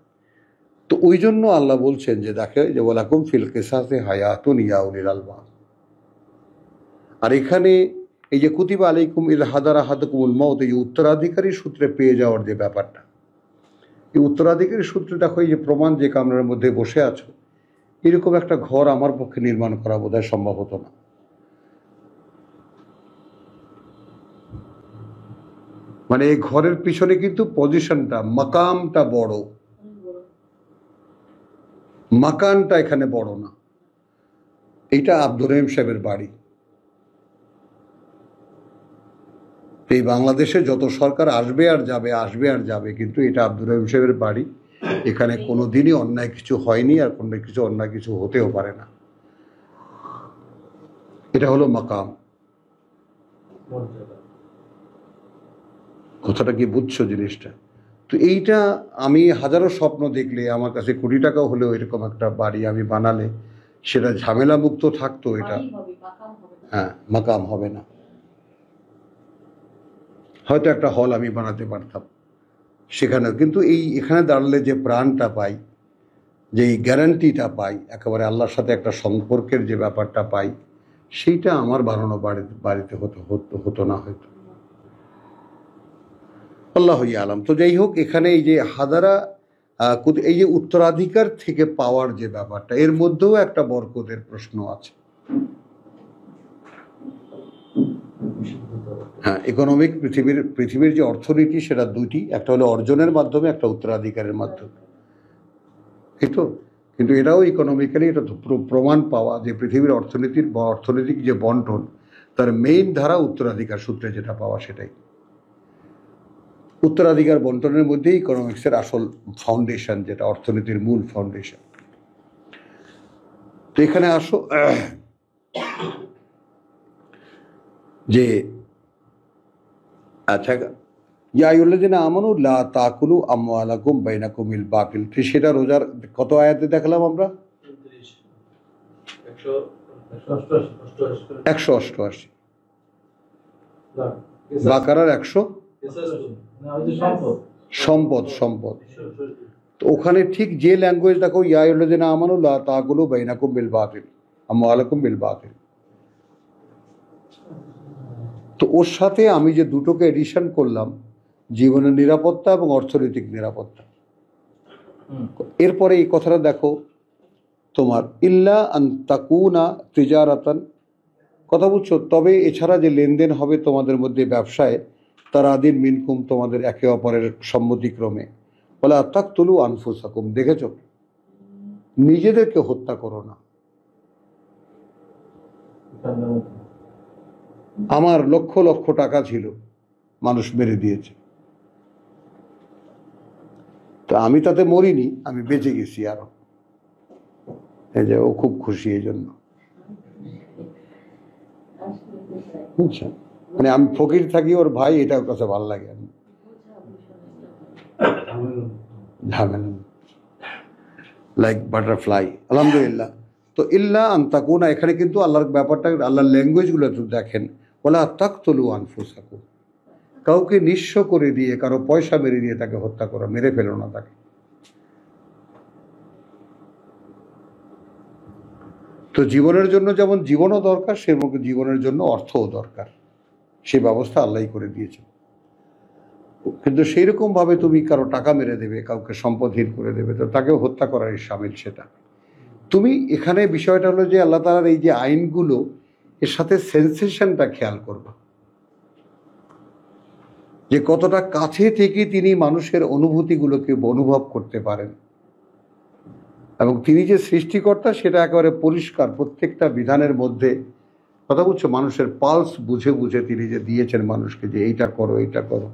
তো ওই জন্য আল্লাহ বলছেন যে দেখে যে ওয়ালাকুম ফিল কিসাসে হায়াতুন ইয়া উলিল আলবাব। আর এখানে এই যে কুতিবা আলাইকুম ইযা হাদারা আহাদাকুমুল মাউত, এই উত্তরাধিকারী সূত্রে পেয়ে যাওয়ার যে ব্যাপারটা, এই উত্তরাধিকারী সূত্রে দেখো, এই যে প্রমাণ যে কামরার মধ্যে বসে আছো, এরকম একটা ঘর আমার পক্ষে নির্মাণ করা বোধহয় সম্ভব হতো না। মানে এই ঘরের পিছনে কিন্তু পজিশনটা, মাকামটা বড়, মাকানটা এখানে বড় না। এইটা আব্দুর রহিম সাহেবের বাড়ি। এই বাংলাদেশে যত সরকার আসবে আর যাবে, আসবে আর যাবে, কিন্তু এটা আব্দুর রহিম সাহেবের বাড়ি। এখানে কোনোদিনই অন্যায় কিছু হয়নি, আর কোনো কিছু অন্যায় কিছু হতেও পারে না। এটা হলো মাকাম। কথাটা কি বুঝছো জিনিসটা? তো এইটা আমি হাজারো স্বপ্ন দেখলে, আমার কাছে কোটি টাকা হলেও এরকম একটা বাড়ি আমি বানালে সেটা ঝামেলা মুক্ত থাকতো। এটা হ্যাঁ, মাকাম হবে না। হয়তো একটা হল আমি বানাতে পারতাম সেখানে, কিন্তু এই এখানে দাঁড়ালে যে প্রাণটা পাই, যে গ্যারান্টিটা পাই, একেবারে আল্লাহর সাথে একটা সম্পর্কের যে ব্যাপারটা পাই, সেইটা আমার বানানো বাড়িতে হতো না হয়তো। আল্লাহ আলাম। তো যাই হোক, এখানে এই যে হাদারা, এই যে উত্তরাধিকার থেকে পাওয়ার যে ব্যাপারটা, এর মধ্যেও একটা বরকতের প্রশ্ন আছে। হ্যাঁ, ইকোনমিক পৃথিবীর যে অর্থনীতি, সেটা দুইটি, একটা হলো অর্জনের মাধ্যমে, একটা উত্তরাধিকারের মাধ্যমে, এই তো। কিন্তু এটাও ইকোনমিক্যালি এটা প্রমাণ পাওয়া যে পৃথিবীর অর্থনীতির বা অর্থনৈতিক যে বন্টন, তার মেইন ধারা উত্তরাধিকার সূত্রে যেটা পাওয়া, সেটাই। উত্তরাধিকার বন্টনের মধ্যেই ইকোনমিক্সের আসল ফাউন্ডেশন, যেটা অর্থনীতির মূল ফাউন্ডেশন। তো এখানে আসো যে আচ্ছা, ইয়া আইয়ুহাল্লাযীনা আমানু লা তাকুলু আমওয়ালাকুম বাইনাকুম বিল বাতিল। তো সেটা রোজার কত আয়াতে দেখলাম আমরা? 188। বাকারার 100 সম্পদ। তো ওখানে ঠিক যে ল্যাঙ্গুয়েজ দেখো, ইয়া আইয়ুহাল্লাযীনা আমানু লা তাকুলু বাইনাকুম বিল বাতিল আমওয়ালাকুম বিল বাতিল। তো ওর সাথে আমি যে দুটোকে এডিশন করলাম, জীবনের নিরাপত্তা এবং অর্থনৈতিক নিরাপত্তা। এরপরে এই কথাটা দেখো, তোমার ইল্লা আন তাকুনা তিজারাতান, কথা বুঝছো, তবে এছাড়া যে লেনদেন হবে তোমাদের মধ্যে ব্যবসায়, তারাদিন মিনকুম, তোমাদের একে অপরের সম্মতিক্রমে, ওয়ালা তাকতুলু আনফুসাকুম, দেখেছো, নিজেদেরকে হত্যা করো না। আমার লক্ষ লক্ষ টাকা ছিল, মানুষ মেরে দিয়েছে, তো আমি তাতে মরিনি, আমি বেঁচে গেছি আরো। এই যে ও খুব খুশি এই জন্য, বুঝছেন? মানে আমি ফকির থাকি, ওর ভাই, এটা ওর কাছে ভালো লাগে। ঝামেলা লাইক বাটারফ্লাই। আলহামদুলিল্লাহ। তো ইল্লা আন তাকুনা, এখানে কিন্তু আল্লাহর ব্যাপারটা, আল্লাহর ল্যাঙ্গুয়েজগুলো একটু দেখেন। ওয়ালা তাকতুলু আনফুসাকুম, কাউকে নিঃস্ব করে দিয়ে, কারো পয়সা মেরে দিয়ে তাকে হত্যা করো, মেরে ফেলো না তাকে। তো জীবনের জন্য যেমন জীবনও দরকার, সেরকম জীবনের জন্য অর্থও দরকার, সে ব্যবস্থা আল্লাহই করে দিয়েছে। কিন্তু সেই রকম ভাবে তুমি কারো টাকা মেরে দেবে, কাউকে সম্পদহীন করে দেবে, তো তাকেও হত্যা করার সামিল সেটা। তুমি এখানে বিষয়টা হলো যে আল্লাহ তাআলার এই যে আইনগুলো, এর সাথে সেন্সেশনটা খেয়াল করবা, যে কতটা কাছে থেকে তিনি মানুষের অনুভূতিগুলোকে অনুভব করতে পারেন। এবং তিনি যে সৃষ্টিকর্তা সেটা একেবারে পরিষ্কার, প্রত্যেকটা বিধানের মধ্যে। কথা বলছো, মানুষের পালস বুঝে বুঝে তিনি যে দিয়েছেন মানুষকে যে এইটা করো এইটা করো।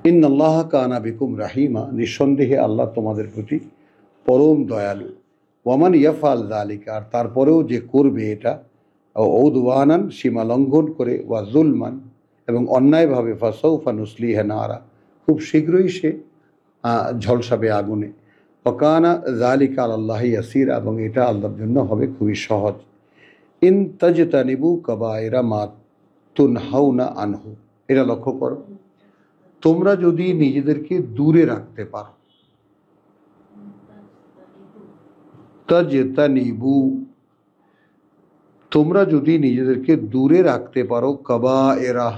ইন্নাল্লাহ কানা বিকুম রাহিমা, নিঃসন্দেহে আল্লাহ তোমাদের প্রতি পরম দয়ালু। ওয়ামান ইয়াফাল যালিকা, আর তারপরেও যে করবে এটা, ঔদওয়ানান, সীমা লঙ্ঘন করে, ওয়া জুলমান, এবং অন্যায়ভাবে, ফাসাউফা নুসলিহা নারা, খুব শীঘ্রই সে ঝলসাবে আগুনে। ওয়াকানা যালিকা আলাল্লাহি ইয়াসির, এবং এটা আল্লাহর জন্য হবে খুবই সহজ। ইন তাজতানিবু কাবায়রা মা তুনহাউনা আনহু, এটা লক্ষ্য করো, তোমরা যদি নিজেদেরকে দূরে রাখতে পারো, তাজতানিবু, তোমরা যদি নিজেদেরকে দূরে রাখতে পারো, কাবায়রা,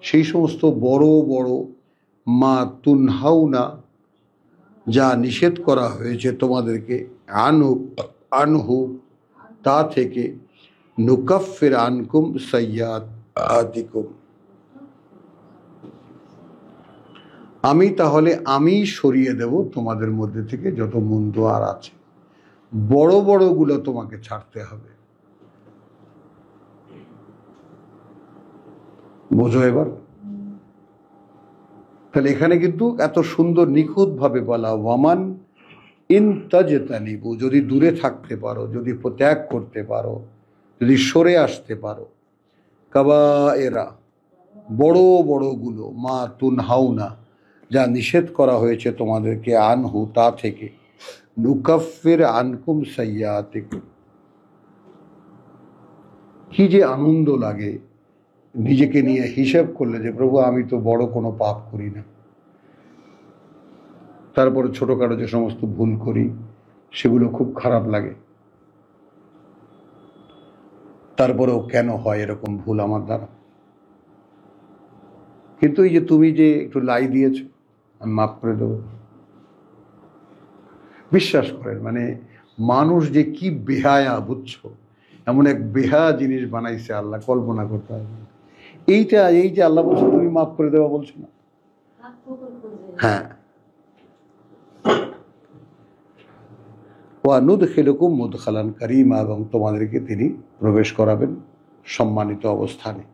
সেই সমস্ত বড় বড়, মা তুনহাউনা, যা নিষেধ করা হয়েছে তোমাদেরকে, আনহু আনহু, তা থেকে, নুকাফির আনকুম সাইয়্যাতিকুম, আমি সরিয়ে দেব তোমাদের মধ্যে থেকে যত মন্দ আর আছে। বড় বড়গুলো তোমাকে ছাড়তে হবে। বোঝো এবার? তাহলে এখানে কিন্তু এত সুন্দর নিখুঁত ভাবে বলা, ওয়ামান ইন তাজতানিবু, যদি দূরে থাকতে পারো, যদি ত্যাগ করতে পারো, যদি সরে আসতে পারো, কাবায়েরা, বড় বড়গুলো, মা তুনহাউনা, যা নিষেধ করা হয়েছে তোমাদেরকে, আনহু, তা থেকে, নুকাফির আনকুম সাইয়্যাতিকুম। কি যে আনন্দ লাগে নিজেকে নিয়ে হিসাব করলে যে প্রভু আমি তো বড় কোনো পাপ করি না, তারপরে ছোটখাটো যে সমস্ত ভুল করি সেগুলো খুব খারাপ লাগে, তারপরেও কেন হয় এরকম ভুল আমার দ্বারা। কিন্তু এই যে তুমি যে একটু লাই দিয়েছ, আমি মাফ করে দেবো। বিশ্বাস করেন, মানে মানুষ যে কি বেহায়া, বুঝছো, এমন এক বেহায়া জিনিস বানাইছে আল্লাহ, কল্পনা করতে হবে। এই যে আল্লাহ বলছে তুমি মাফ করে দেওয়া, বলছো না? হ্যাঁ, ওয়া নুদখিলুকুম মুদখালান কারীমা, এবং তোমাদেরকে তিনি প্রবেশ করাবেন সম্মানিত অবস্থানে।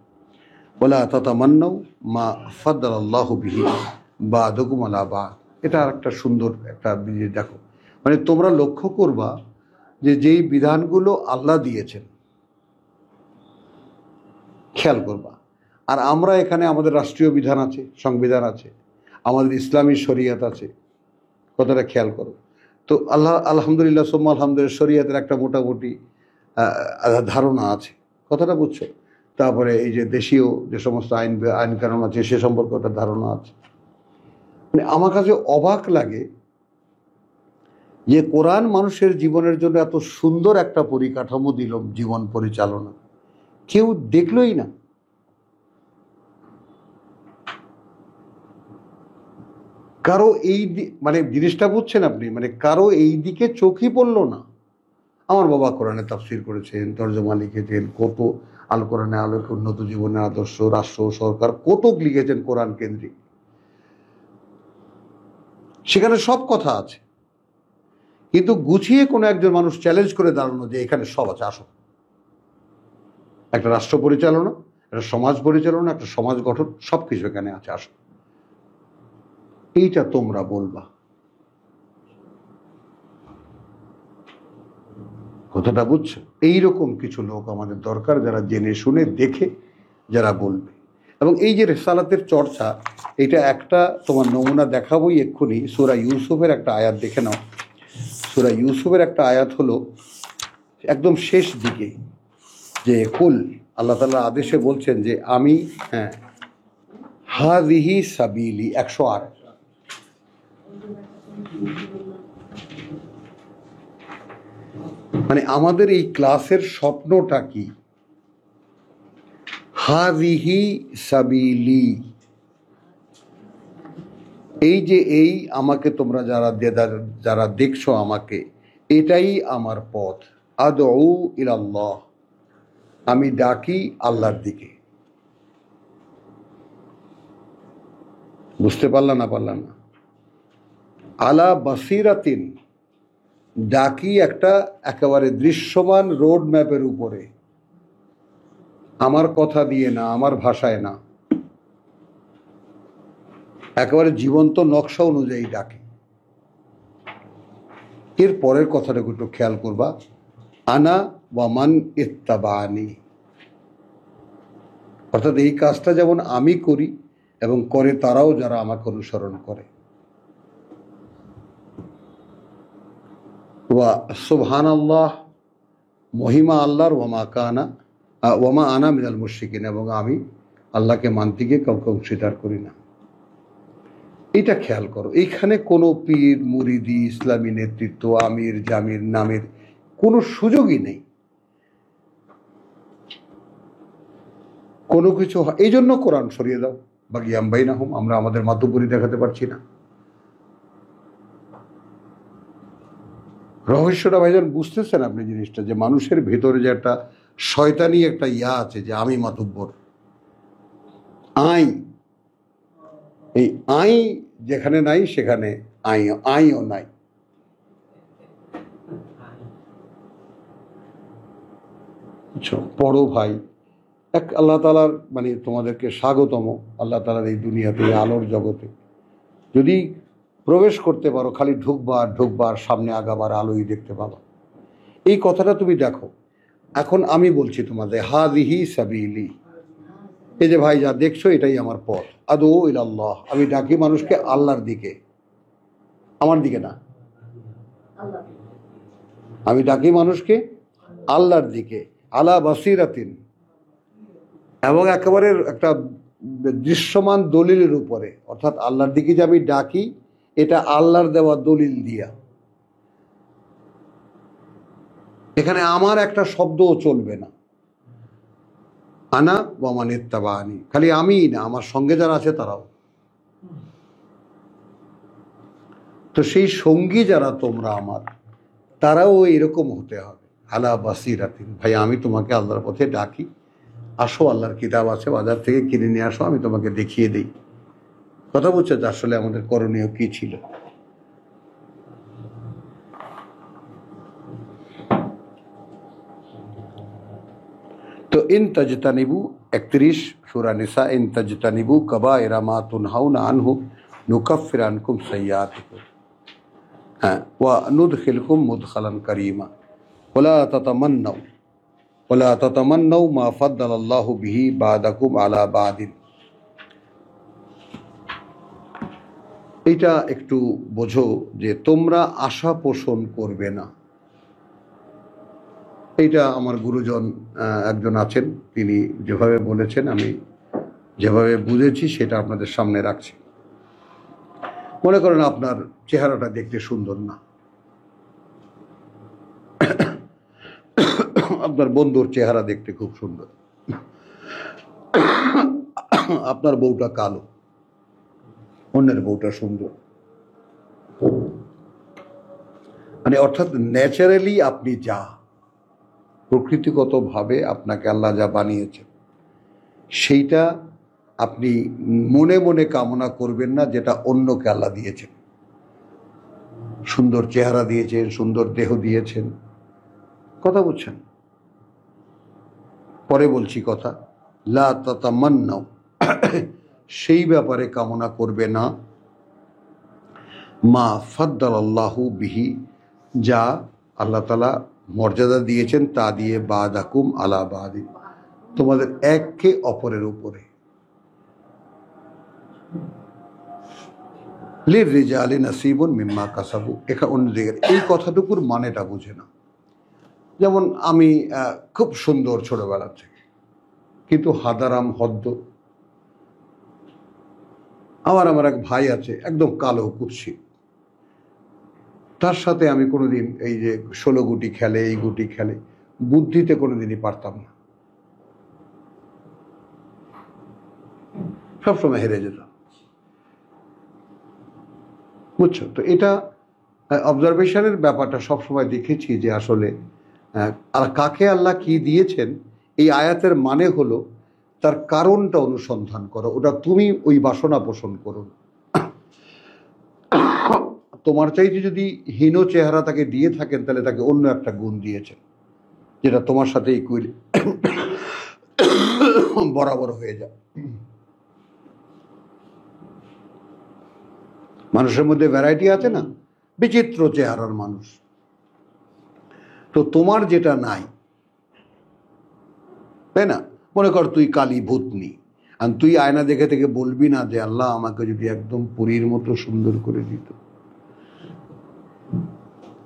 ওয়ালা তাতামান্নাউ মা ফাদ্দালাল্লাহু বিহি বা'দাকুম আলা বা'দ, এটা আরেকটা সুন্দর একটা জিনিস। দেখো, মানে তোমরা লক্ষ্য করবা যে যেই বিধানগুলো আল্লাহ দিয়েছেন, খেয়াল করবা। আর আমরা এখানে আমাদের রাষ্ট্রীয় বিধান আছে, সংবিধান আছে, আমাদের ইসলামী শরিয়ত আছে, কথাটা খেয়াল করো। তো আলহামদুলিল্লাহ সুম্মা আলহামদুলিল্লাহ, শরিয়তের একটা মোটামুটি ধারণা আছে, কথাটা বুঝছো। তারপরে এই যে দেশীয় যে সমস্ত আইন কানুন আছে সে সম্পর্কে একটা ধারণা আছে। মানে আমার কাছে অবাক লাগে যে কোরআন মানুষের জীবনের জন্য এত সুন্দর একটা পরিকাঠামো দিল, জীবন পরিচালনা, কেউ দেখলোই না। কারো এই মানে জিনিসটা বুঝছেন আপনি, মানে কারো এই দিকে চোখই পড়লো না। আমার বাবা কোরআনে তাফসির করেছেন, তর্জমা লিখেছেন, কত আল কোরআনে আলোকে উন্নত জীবনের আদর্শ, রাষ্ট্র সরকার, কত লিখেছেন কোরআন কেন্দ্রিক, সেখানে সব কথা আছে। কিন্তু গুছিয়ে কোনো একজন মানুষ চ্যালেঞ্জ করে দাঁড়ানো যে এখানে সব আছে, আসো, একটা রাষ্ট্র পরিচালনা, একটা সমাজ পরিচালনা, একটা সমাজ গঠন, সবকিছু এখানে আছে, আসো, এইটা তোমরা বলবা। কথাটা বুঝছো? এইরকম কিছু লোক আমাদের দরকার, যারা জেনে শুনে দেখে যারা বলবে। এবং এই যে রেসালাতের চর্চা, এটা একটা তোমার নমুনা দেখাবোই এক্ষুনি। সূরা ইউসুফের একটা আয়াত দেখে নাও। সূরা ইউসুফের একটা আয়াত হলো একদম শেষ দিকে, যে কুল, আল্লাহ তাআলা আদেশে বলছেন যে আমি, হ্যাঁ, হাযিহি সাবিলি, 108, মানে আমাদের এই ক্লাসের স্বপ্নটা কি? হাযিহি সাবিলি, এই যে এই আমাকে তোমরা যারা দেখছো আমাকে, এটাই আমার পথ। আদউ ইলাল্লাহ, আমি ডাকি আল্লাহর দিকে। বুঝতে পারলাম না? আলা বাসিরাতিন, ডাকি একটা একেবারে দৃশ্যমান রোড ম্যাপের উপরে, আমার কথা দিয়ে না, আমার ভাষায় না, একেবারে জীবন্ত নকশা অনুযায়ী ডাকে। এর পরের কথাটা একটু খেয়াল করবা, আনা ওয়ামান ইত্তাবানি, অর্থাৎ এই কাজটা যেমন আমি করি এবং করে তারাও যারা আমাকে অনুসরণ করে। ওয়া সুবহানাল্লাহ, মহিমা আল্লাহর, ওয়ামা আনা মিনাল মুশরিকিন, এবং আমি আল্লাহকে মানতে গিয়ে কাউকে অংশীদার করি না। এটা খেয়াল করো, এইখানে কোনো পীর মুরিদি, ইসলামী নেতৃত্ব, আমির জামির নামের কোনো সুযোগই নেই, কোনো কিছু। এই জন্য কোরআন সরিয়ে দাও, বাকি আমবাই না হোম, আমরা আমাদের মাতুব্বরি দেখাতে পারছি না। রহস্যটা ভাইজান বুঝতেছেন আপনি জিনিসটা, যে মানুষের ভেতরে যে একটা শয়তানি একটা ইয়া আছে, যে আমি মাতুব্বর, এই আই যেখানে নাই সেখানে আইও নাই। পড়ো ভাই, এক আল্লাহ তাআলার মানে তোমাদেরকে স্বাগতম আল্লাহ তাআলার এই দুনিয়াতে, আলোর জগতে যদি প্রবেশ করতে পারো, খালি ঢুকবার সামনে আগাবার আলোই দেখতে পাবো। এই কথাটা তুমি দেখো। এখন আমি বলছি তোমাদের, হাযিহি সাবিলি, এই যে ভাই যা দেখছো এটাই আমার পথ, আদউ ইলাল্লাহ, আমি ডাকি মানুষকে আল্লাহর দিকে, আমার দিকে না, আমি ডাকি মানুষকে আল্লাহর দিকে, আলা বাসিরাতিন, এবং একেবারে একটা দৃশ্যমান দলিলের উপরে, অর্থাৎ আল্লাহর দিকে যে আমি ডাকি এটা আল্লাহর দেওয়া দলিল দিয়া, এখানে আমার একটা শব্দও চলবে না। আনা ওয়া মান ইত্তাবানি, খালি আমিই না, আমার সঙ্গে যারা আছে তারাও। তো সেই সঙ্গী যারা তোমরা আমার, তারাও এরকম হতে হবে, আলা বাসিরাতিন, ভাই আমি তোমাকে আল্লাহর পথে ডাকি, আসো, আল্লাহর কিতাব আছে বাজার থেকে কিনে নিয়ে আসো, আমি তোমাকে দেখিয়ে দিই। কথা বলছে যে আসলে আমাদের করণীয় কি ছিল। তো ইন তাজতানিবু 31 সূরা নিসা, ইন তাজতানিবু কাবায়রা মা তুনহাউনা আনহু নুকাফির আনকুম সাইয়্যাতিকুম, হ্যাঁ, ওয়া নুদখিলকুম মুদখালান কারীমা, ওয়ালা তাতামান্নাউ মা ফাদ্দালাল্লাহু বিহি বাদাকুম আলা বাদিন। এটা একটু বোঝো যে তোমরা আশা পোষণ করবে না। এইটা আমার গুরুজন একজন আছেন, তিনি যেভাবে বলেছেন, আমি যেভাবে বুঝেছি সেটা আপনাদের সামনে রাখছি। মনে করেন আপনার চেহারাটা দেখতে সুন্দর না, আপনার বন্ধুর চেহারা দেখতে খুব সুন্দর, আপনার বউটা কালো, অন্যের বউটা সুন্দর, মানে অর্থাৎ ন্যাচারালি আপনি যা, প্রকৃতিগতভাবে আপনাকে আল্লাহ যা বানিয়েছেন সেইটা আপনি মনে মনে কামনা করবেন না, যেটা অন্যকে আল্লাহ দিয়েছেন। সুন্দর চেহারা দিয়েছেন, সুন্দর দেহ দিয়েছেন, কথা বুঝছেন? পরে বলছি কথা, লা তাতামান্নাউ, সেই ব্যাপারে কামনা করবে না, মা ফাদ্দালাল্লাহু বিহি, যা আল্লাহ তাআলা মর্যাদা দিয়েছেন তা দিয়ে, বাদাকুম আলা বাদিন, তোমাদের একে অপরের উপরে। লিররিজালি নাসিবুন মিম্মা কাসাবু, এখানে অন্য দিকে এই কথাটুকুর মানেটা বুঝে না। যেমন আমি খুব সুন্দর ছোটবেলা থেকে, কিন্তু হাদারাম হদ্দ। আমার এক ভাই আছে একদম কালো কুৎসিত, তার সাথে আমি কোনোদিন এই যে 16 গুটি খেলে, এই গুটি খেলে, বুদ্ধিতে কোনোদিনই পারতাম না, সবসময় হেরে যেতাম, বুঝছো? তো এটা অবজারভেশনের ব্যাপারটা সবসময় দেখেছি যে আসলে আর কাকে আল্লাহ কি দিয়েছেন, এই আয়াতের মানে হলো তার কারণটা অনুসন্ধান করো, ওটা তুমি ওই বাসনা পোষণ করো। তোমার চাইতে যদি হীন চেহারা তাকে দিয়ে থাকেন, তাহলে তাকে অন্য একটা গুণ দিয়েছেন যেটা তোমার সাথে ইকুয়ালি বরাবর হয়ে যায়। মানুষের মধ্যে ভ্যারাইটি আছে না, বিচিত্র চেহারার মানুষ। তো তোমার যেটা নাই, তাই না? মনে কর তুই কালী ভূতনি, আর তুই আয়না দেখে থেকে বলবি না যে আল্লাহ আমাকে যদি একদম পরীর মতো সুন্দর করে দিত।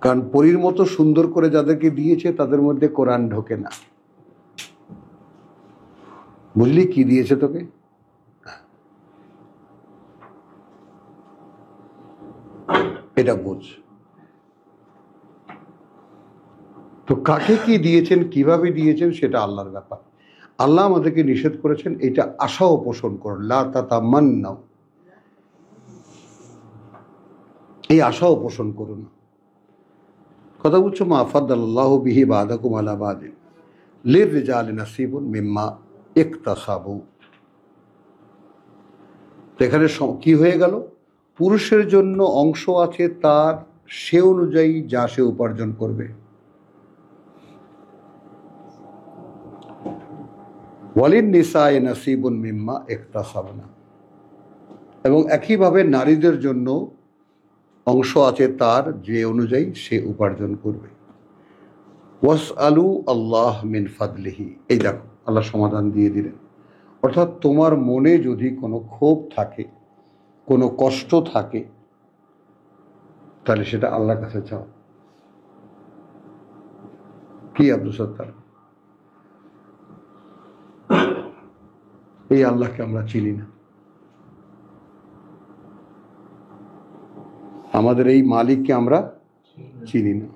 কারণ পরীর মতো সুন্দর করে যাদেরকে দিয়েছে তাদের মধ্যে কোরআন ঢোকে না। বুঝলি কি দিয়েছে তোকে? এটা বোঝ। তো কাকে কি দিয়েছেন, কিভাবে দিয়েছেন, সেটা আল্লাহর ব্যাপার। আল্লাহ আমাদেরকে নিষেধ করেছেন এটা আশাও পোষণ করো, লা তাতামান্নাও, এই আশাও পোষণ করো না। কথা বুঝছো? মা ফাদ্দালাল্লাহু বিহি বাদাকুম আলা বাদিন লিররিজালি নাসিবুন মিম্মা ইকতাসাবু। এখানে কি হয়ে গেল? পুরুষের জন্য অংশ আছে তার সে অনুযায়ী যা সে উপার্জন করবে। ওয়ালিন নিসায়ে নাসিবুন মিম্মা ইকতাসাবনা, এবং একইভাবে নারীদের জন্য অংশ আছে তার যে অনুযায়ী সে উপার্জন করবে। ওয়াসআলু আল্লাহ মিন ফাদলিহি, এই দেখো আল্লাহ সমাধান দিয়ে দিলেন। অর্থাৎ তোমার মনে যদি কোনো ক্ষোভ থাকে, কোনো কষ্ট থাকে, তাহলে সেটা আল্লাহর কাছে চাও। কি আব্দুল সত্তার? এই আল্লাহকে আমরা চিনি না, আমাদের এই মালিককে আমরা চিনি না।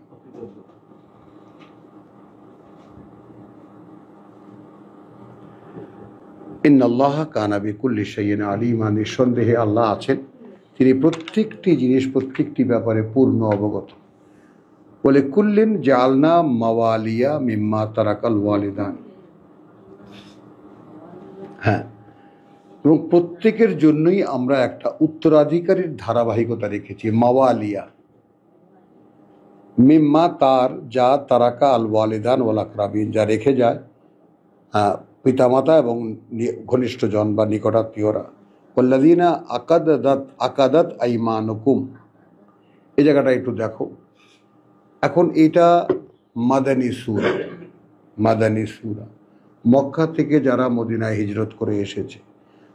ইন্নাল্লাহ কানা বিকুল্লি শাইইন আলিমা, নিঃসন্দেহে আল্লাহ আছেন, তিনি প্রত্যেকটি জিনিস, প্রত্যেকটি ব্যাপারে পূর্ণ অবগত। বলে কুল্লিন জালনা মাওয়ালিয়া মিম্মা তারাকাল ওয়ালিদান, হ্যাঁ, এবং প্রত্যেকের জন্যই আমরা একটা উত্তরাধিকারীর ধারাবাহিকতা রেখেছি। মাওয়ালিয়া মিম্মা, তার যা, তারাকা আল ওয়ালিদান ওয়াল আকরাবিন, যা রেখে যায় পিতামাতা এবং ঘনিষ্ঠজন বা নিকটাত্মীয়রা। ওয়াল্লাযীনা আকাদাত আইমানুকুম, এই জায়গাটা একটু দেখো। এখন এটা মাদানী সূরা, মাদানী সূরা, মক্কা থেকে যারা মদিনায় হিজরত করে এসেছে,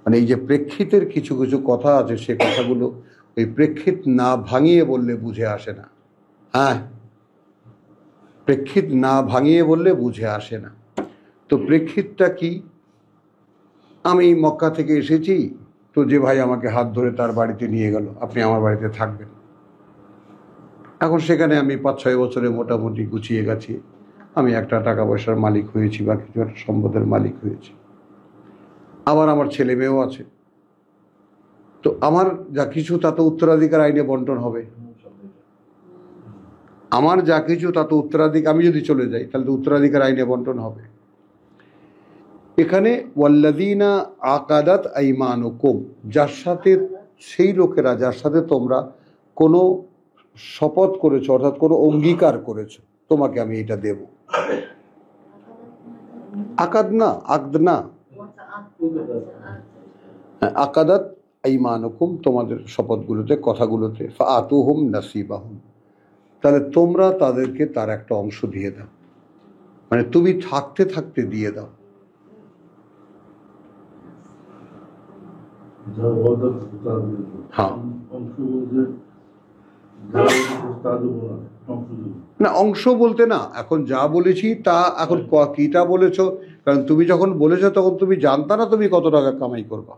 মানে এই যে প্রেক্ষিতের কিছু কিছু কথা আছে, সে কথাগুলো ওই প্রেক্ষিত না ভাঙিয়ে বললে বুঝে আসে না। হ্যাঁ, প্রেক্ষিত না ভাঙিয়ে বললে বুঝে আসে না। তো প্রেক্ষিতটা কি? আমি মক্কা থেকে এসেছি, তো যে ভাই আমাকে হাত ধরে তার বাড়িতে নিয়ে গেল, আপনি আমার বাড়িতে থাকবেন। এখন সেখানে আমি 5-6 বছরে মোটামুটি গুছিয়ে গেছি, আমি একটা টাকা পয়সার মালিক হয়েছি বা কিছু একটা সম্পদের মালিক হয়েছি, আবার আমার ছেলে মেয়েও আছে। তো আমার যা কিছু তা তো উত্তরাধিকার আইনে বন্টন হবে। আমার যা কিছু তা তো উত্তরাধিকার, আমি যদি চলে যাই তাহলে তো উত্তরাধিকার আইনে বন্টন হবে। এখানে ওয়াল্লাযীনা আকাদাত আইমানুকুম, যার সাথে, সেই লোকেরা যার সাথে তোমরা কোনো শপথ করেছো, অর্থাৎ কোনো অঙ্গীকার করেছো, তোমাকে আমি এটা দেব। আকাদ না, আকদ না, আকাদাত আইমানুকুম, তোমাদের শপথগুলোতে, কথাগুলোতে, ফাআতুহুম নাসিবাহুম, তাহলে তোমরা তাদেরকে তার একটা অংশ দিয়ে দাও, মানে তুমি থাকতে থাকতে দিয়ে দাও। হ্যাঁ, না অংশ বলতে না, এখন যা বলেছি তা, এখন কিটা বলেছো, কারণ তুমি যখন বলেছো তখন তুমি জানতা না তুমি কত টাকা কামাই করবা।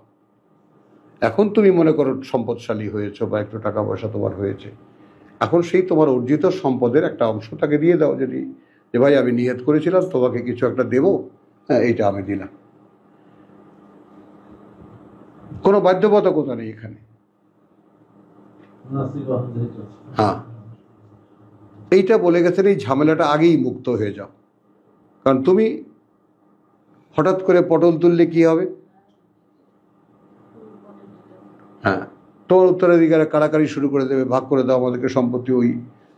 এখন তুমি মনে করো সম্পদশালী হয়েছো বা একটু টাকা পয়সা তোমার হয়েছে, এখন সেই তোমার অর্জিত সম্পদের একটা অংশ তাকে দিয়ে দাও, যদি যে ভাই আমি নিয়ত করেছিলাম তোমাকে কিছু একটা দেবো, হ্যাঁ এইটা আমি দিলাম। কোনো বাধ্যবাধকতা নেই এখানে। হ্যাঁ, এইটা বলে গেছেন, এই ঝামেলাটা আগেই মুক্ত হয়ে যাও। কারণ তুমি হঠাৎ করে পটল তুললে কি হবে? হ্যাঁ, তোমার উত্তরাধিকারে কাড়াকাড়ি শুরু করে দেবে, ভাগ করে দাও আমাদেরকে সম্পত্তি, ওই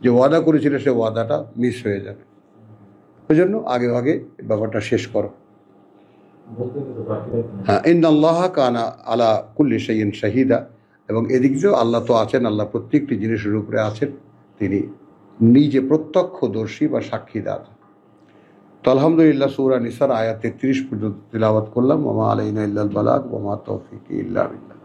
যে ওয়াদা করেছিলে সে ওয়াদাটা মিস হয়ে যাবে। ওই জন্য আগে ভাগে ব্যাপারটা শেষ করো। হ্যাঁ, ইন্নাল্লাহ কানা আলা কুল্লি শাইইন শাহিদা, এবং এদিক দিয়েও আল্লাহ তো আছেন, আল্লাহ প্রত্যেকটি জিনিসের উপরে আছেন, তিনি নিজে প্রত্যক্ষদর্শী বা সাক্ষীদাতা। তো আলহামদুলিল্লাহ সূরা নিসার আয়াত 33 পর্যন্ত তিলাওয়াত করলাম। ওয়া মা আলাইনা ইল্লাল বালাগ ওয়া মা তাওফীকি ইল্লা বিল্লাহ।